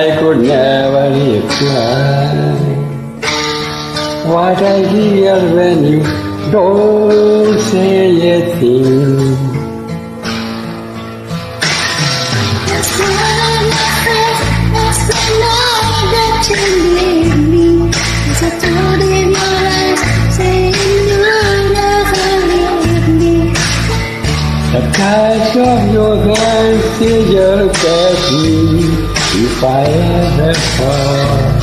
I could never reply. What I hear when you don't say a thing. That's the night that you leave me. As I told in your eyes, saying you'll never leave me. The touch of your hand still just at me if I ever fall.